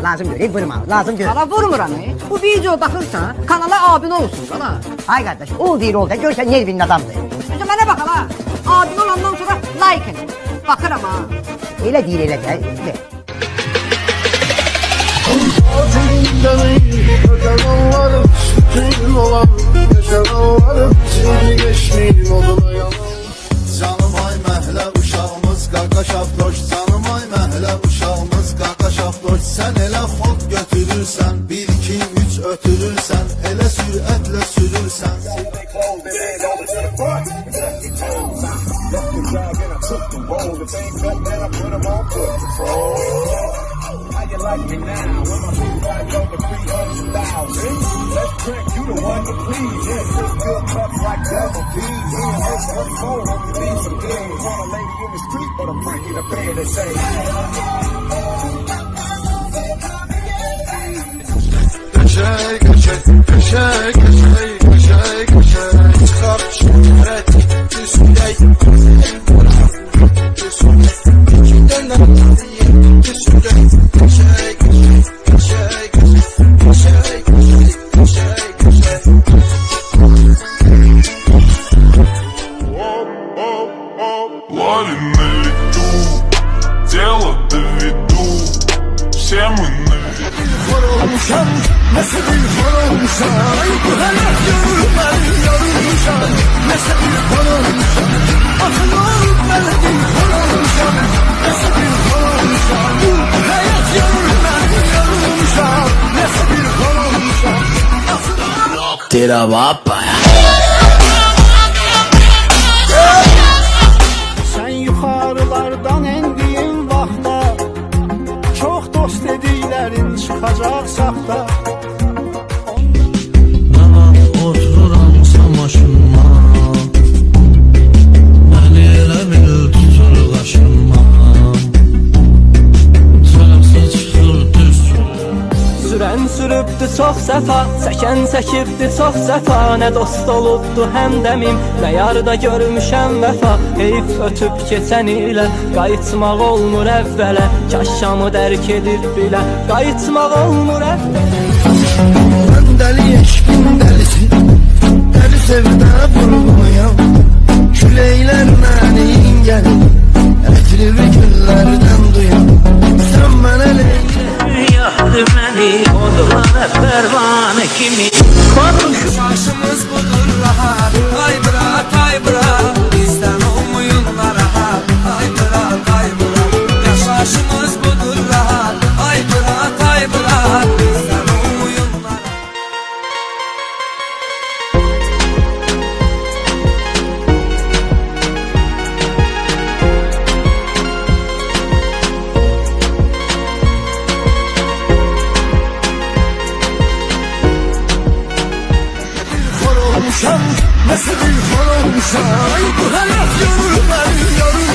lazım göreyim vurma. Lazım gör. Hala vurmuram. Bu video baxırsan kanala abunə olsun sana. Ay kardeş ol değil ol da görsen Nervin'in adamdır. Önce mənə bax hala. Abunə olandan sonra like edin. Baxıram ha. Öyle değil öyle de. Canım ay məhlə uşağımız qaqaşaq doş. Canım ay məhlə uşağımız qaqaşaq doş. Sən elə xod götürürsən, 1, 2, 3 ötürürsən, elə sürətlə sürürsən. Köşey, köşey, köşey, köşey, köşey, köşey. Çıkar şöhret, üstüne Ловим на лету, дело доведу, все мы на виду. Olmuşam, nasıl bir hor olmuşam. Bu hayat yorulmam, yorulmuşam. Nasıl bir hor olmuşam. Akıl olup melodi hor olmuşam. Nasıl bir hor olmuşam. Bu hayat yorulmam, yorulmuşam. Nasıl bir hor olmuşam. Tira vapa. Sen yukarılardan endiğin vaxta çok dost dediklerin çıkacak sakta. Otururam samaşıma, beni elə bil tutur qaşıma. Tərəfsə çıxır düz. Sürən sürübdü çox səfa, çəkən çəkibdi çox səfa. Nə dost olubdu həmdəmim, nə yarda görmüşəm vəfa. Heyf ötüb keçən ilə, qayıtmaq olmur əvvələ. Kaşşamı dərk edir bilə, qayıtmaq olmur əvvələ. Ben deli eşkin delisi, deli sevda vurmayam. Küleyler mənim gelin, ətri güllərdən duyam. Sen mənə Yaxdı məni, odlara pərvanə kimi. Yaşımız budur rahat. Ay bırak, ay bırak. Bizden olmayınlar rahat. Ay bırak, ay bırak. Yaşımız budur rahat. Ay bırak, ay bırak. Bizden olmayınlar. hor olmuşam. Nasıl bir hor olmuşam. Bu hayat yorulmam, yorulmam.